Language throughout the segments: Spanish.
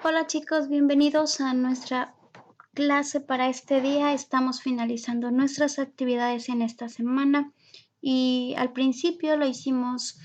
Hola chicos, bienvenidos a nuestra clase para este día. Estamos finalizando nuestras actividades en esta semana y al principio lo hicimos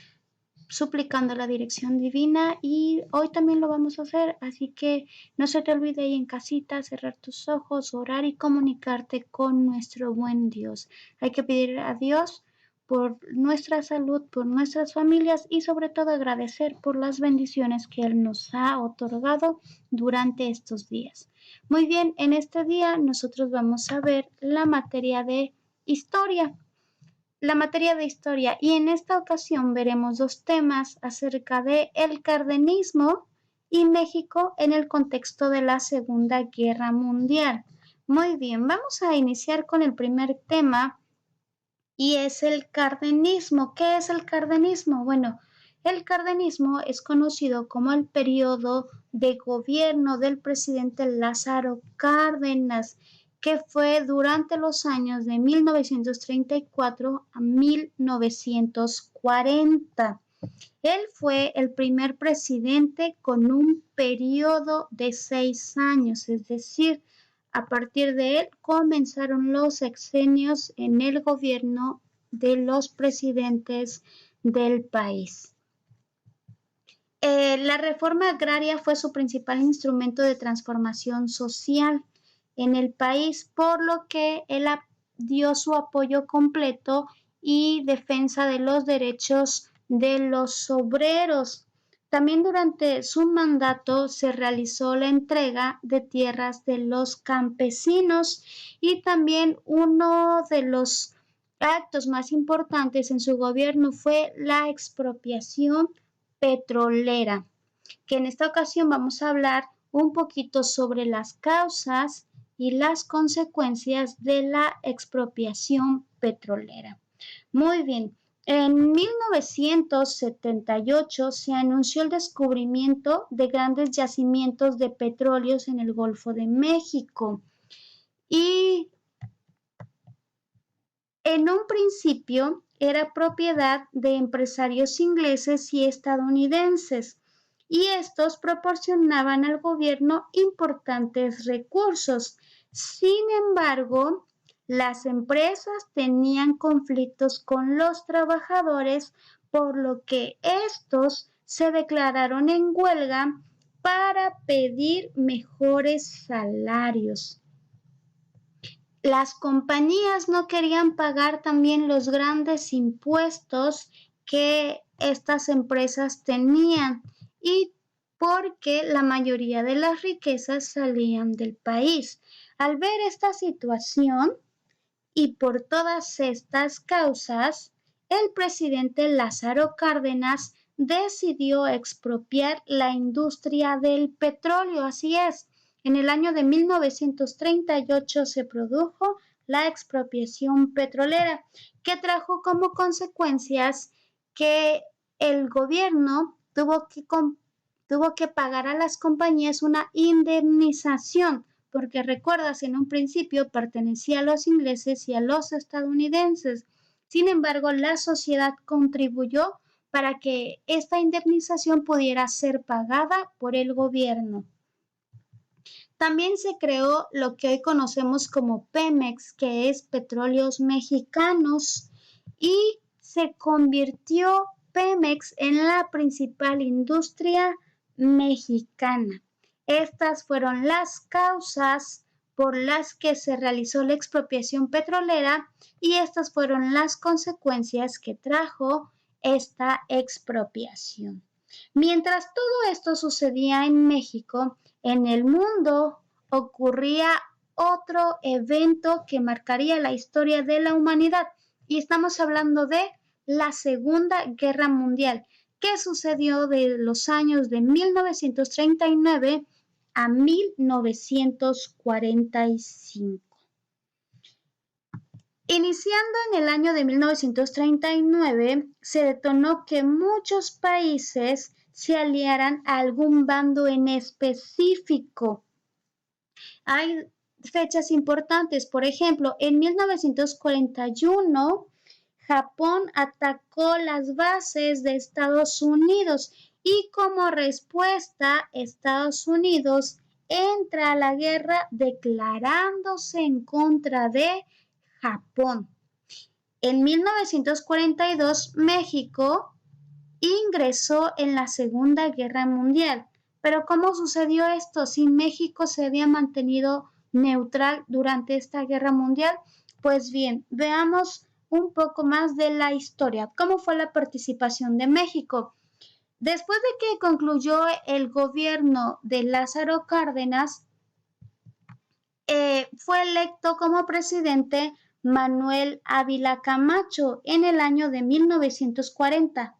suplicando la dirección divina y hoy también lo vamos a hacer, así que no se te olvide ahí en casita cerrar tus ojos, orar y comunicarte con nuestro buen Dios. Hay que pedir a Dios por nuestra salud, por nuestras familias y sobre todo agradecer por las bendiciones que Él nos ha otorgado durante estos días. Muy bien, en este día nosotros vamos a ver la materia de historia. Y en esta ocasión veremos dos temas acerca de el cardenismo y México en el contexto de la Segunda Guerra Mundial. Muy bien, vamos a iniciar con el primer tema y es el cardenismo. ¿Qué es el cardenismo? Bueno, el cardenismo es conocido como el periodo de gobierno del presidente Lázaro Cárdenas, que fue durante los años de 1934 a 1940. Él fue el primer presidente con un periodo de 6 años, es decir, a partir de él comenzaron los sexenios en el gobierno de los presidentes del país. La reforma agraria fue su principal instrumento de transformación social en el país, por lo que él dio su apoyo completo y defensa de los derechos de los obreros. También durante su mandato se realizó la entrega de tierras de los campesinos y también uno de los actos más importantes en su gobierno fue la expropiación petrolera, que en esta ocasión vamos a hablar un poquito sobre las causas y las consecuencias de la expropiación petrolera. Muy bien, en 1978 se anunció el descubrimiento de grandes yacimientos de petróleos en el Golfo de México y en un principio era propiedad de empresarios ingleses y estadounidenses, y estos proporcionaban al gobierno importantes recursos. Sin embargo, las empresas tenían conflictos con los trabajadores, por lo que estos se declararon en huelga para pedir mejores salarios. Las compañías no querían pagar también los grandes impuestos que estas empresas tenían y porque la mayoría de las riquezas salían del país. Al ver esta situación y por todas estas causas, el presidente Lázaro Cárdenas decidió expropiar la industria del petróleo. Así es, en el año de 1938 se produjo la expropiación petrolera, que trajo como consecuencias que el gobierno tuvo que pagar a las compañías una indemnización, porque recuerdas, en un principio pertenecía a los ingleses y a los estadounidenses. Sin embargo, la sociedad contribuyó para que esta indemnización pudiera ser pagada por el gobierno. También se creó lo que hoy conocemos como Pemex, que es Petróleos Mexicanos, y se convirtió Pemex en la principal industria mexicana. Estas fueron las causas por las que se realizó la expropiación petrolera y estas fueron las consecuencias que trajo esta expropiación. Mientras todo esto sucedía en México, en el mundo ocurría otro evento que marcaría la historia de la humanidad y estamos hablando de la Segunda Guerra Mundial, que sucedió de los años de 1939 a 1945. Iniciando en el año de 1939, se detonó que muchos países se aliaran a algún bando en específico. Hay fechas importantes, por ejemplo, en 1941, Japón atacó las bases de Estados Unidos y como respuesta Estados Unidos entra a la guerra declarándose en contra de Japón. En 1942 México ingresó en la Segunda Guerra Mundial. Pero ¿cómo sucedió esto si México se había mantenido neutral durante esta guerra mundial? Pues bien, veamos un poco más de la historia. ¿Cómo fue la participación de México? Después de que concluyó el gobierno de Lázaro Cárdenas, fue electo como presidente Manuel Ávila Camacho en el año de 1940.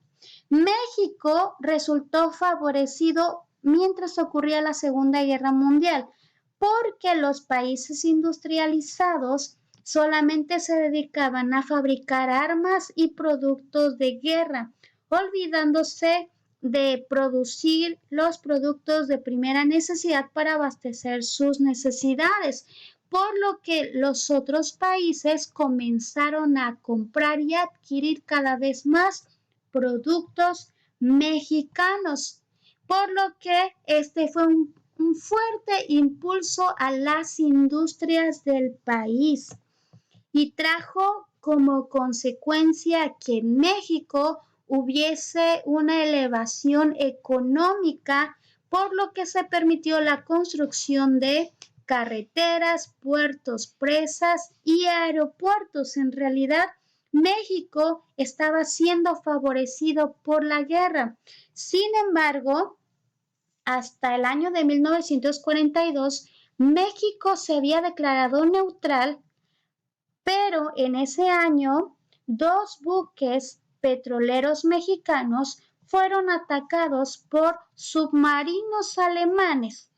México resultó favorecido mientras ocurría la Segunda Guerra Mundial, porque los países industrializados solamente se dedicaban a fabricar armas y productos de guerra, olvidándose de producir los productos de primera necesidad para abastecer sus necesidades, por lo que los otros países comenzaron a comprar y adquirir cada vez más productos mexicanos, por lo que este fue un fuerte impulso a las industrias del país y trajo como consecuencia que en México hubiese una elevación económica, por lo que se permitió la construcción de carreteras, puertos, presas y aeropuertos. En realidad, México estaba siendo favorecido por la guerra. Sin embargo, hasta el año de 1942, México se había declarado neutral, pero en ese año, dos buques petroleros mexicanos fueron atacados por submarinos alemanes.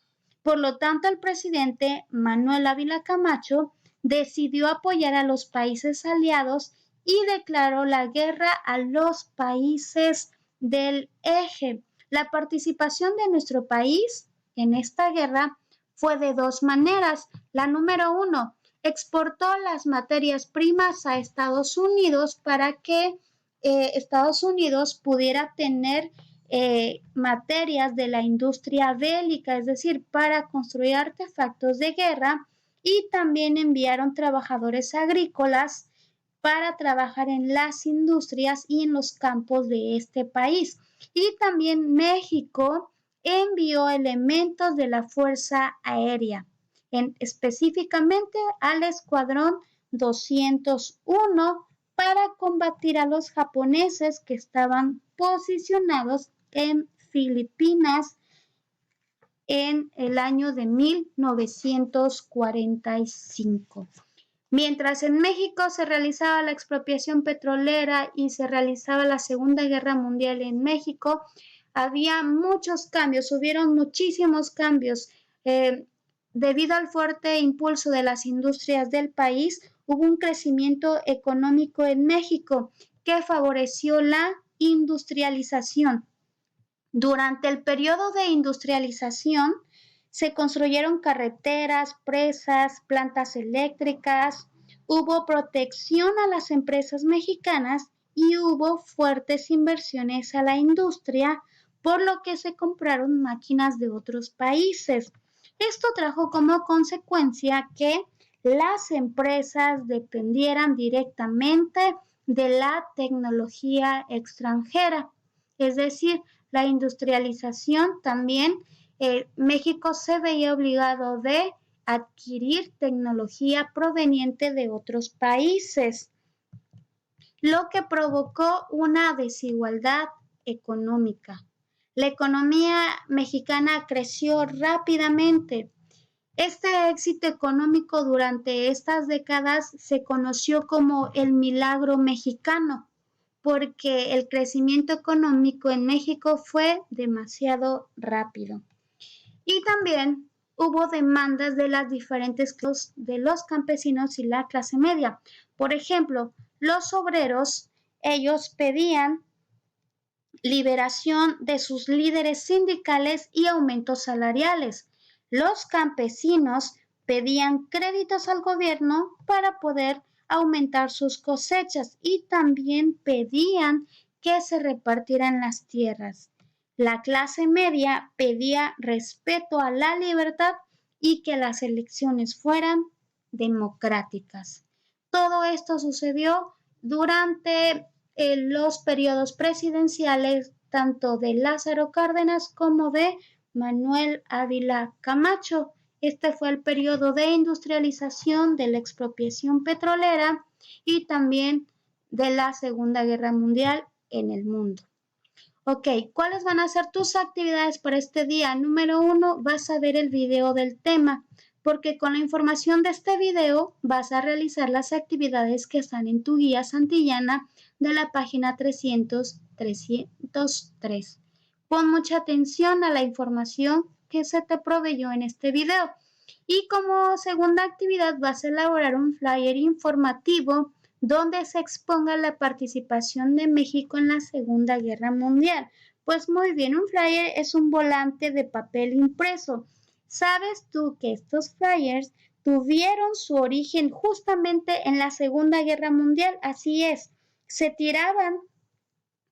Por lo tanto, el presidente Manuel Ávila Camacho decidió apoyar a los países aliados y declaró la guerra a los países del eje. La participación de nuestro país en esta guerra fue de dos maneras. La número uno, exportó las materias primas a Estados Unidos para que Estados Unidos pudiera tener materias de la industria bélica, es decir, para construir artefactos de guerra, y también enviaron trabajadores agrícolas para trabajar en las industrias y en los campos de este país. Y también México envió elementos de la Fuerza Aérea, específicamente al Escuadrón 201, para combatir a los japoneses que estaban posicionados en Filipinas en el año de 1945. Mientras en México se realizaba la expropiación petrolera y se realizaba la Segunda Guerra Mundial en México, había muchos cambios, hubieron muchísimos cambios. Debido al fuerte impulso de las industrias del país, hubo un crecimiento económico en México que favoreció la industrialización. Durante el periodo de industrialización, se construyeron carreteras, presas, plantas eléctricas, hubo protección a las empresas mexicanas y hubo fuertes inversiones a la industria, por lo que se compraron máquinas de otros países. Esto trajo como consecuencia que las empresas dependieran directamente de la tecnología extranjera, es decir, la industrialización también, México se veía obligado de adquirir tecnología proveniente de otros países, lo que provocó una desigualdad económica. La economía mexicana creció rápidamente. Este éxito económico durante estas décadas se conoció como el milagro mexicano, porque el crecimiento económico en México fue demasiado rápido. Y también hubo demandas de las diferentes clases de los campesinos y la clase media. Por ejemplo, los obreros, ellos pedían liberación de sus líderes sindicales y aumentos salariales. Los campesinos pedían créditos al gobierno para poder aumentar sus cosechas y también pedían que se repartieran las tierras. La clase media pedía respeto a la libertad y que las elecciones fueran democráticas. Todo esto sucedió durante los periodos presidenciales tanto de Lázaro Cárdenas como de Manuel Ávila Camacho. Este fue el periodo de industrialización, de la expropiación petrolera y también de la Segunda Guerra Mundial en el mundo. Ok, ¿cuáles van a ser tus actividades para este día? Número 1, vas a ver el video del tema, porque con la información de este video vas a realizar las actividades que están en tu guía santillana de la página 303. Pon mucha atención a la información que se te proveyó en este video. Y como segunda actividad vas a elaborar un flyer informativo donde se exponga la participación de México en la Segunda Guerra Mundial. Pues muy bien, un flyer es un volante de papel impreso. ¿Sabes tú que estos flyers tuvieron su origen justamente en la Segunda Guerra Mundial? Así es, se tiraban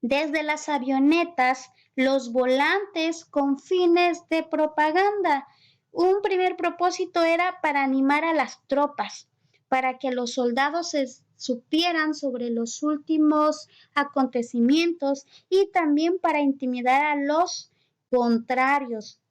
desde las avionetas los volantes con fines de propaganda. Un primer propósito era para animar a las tropas, para que los soldados se supieran sobre los últimos acontecimientos y también para intimidar a los contrarios.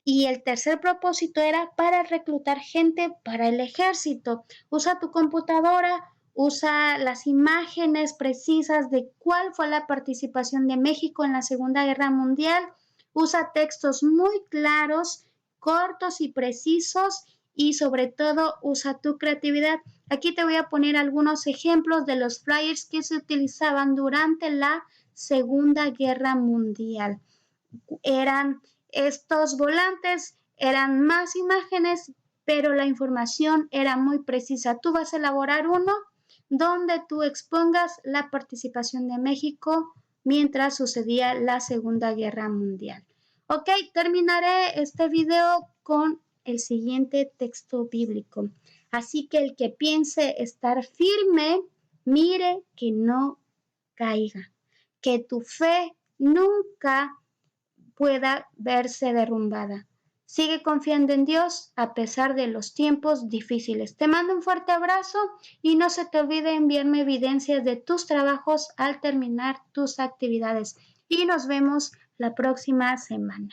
Y el tercer propósito era para reclutar gente para el ejército. Usa tu computadora, usa las imágenes precisas de cuál fue la participación de México en la Segunda Guerra Mundial. Usa textos muy claros, cortos y precisos y sobre todo usa tu creatividad. Aquí te voy a poner algunos ejemplos de los flyers que se utilizaban durante la Segunda Guerra Mundial. Estos volantes eran más imágenes, pero la información era muy precisa. Tú vas a elaborar uno donde tú expongas la participación de México mientras sucedía la Segunda Guerra Mundial. Ok, terminaré este video con el siguiente texto bíblico. Así que el que piense estar firme, mire que no caiga, que tu fe nunca pueda verse derrumbada. Sigue confiando en Dios a pesar de los tiempos difíciles. Te mando un fuerte abrazo y no se te olvide enviarme evidencias de tus trabajos al terminar tus actividades. Y nos vemos la próxima semana.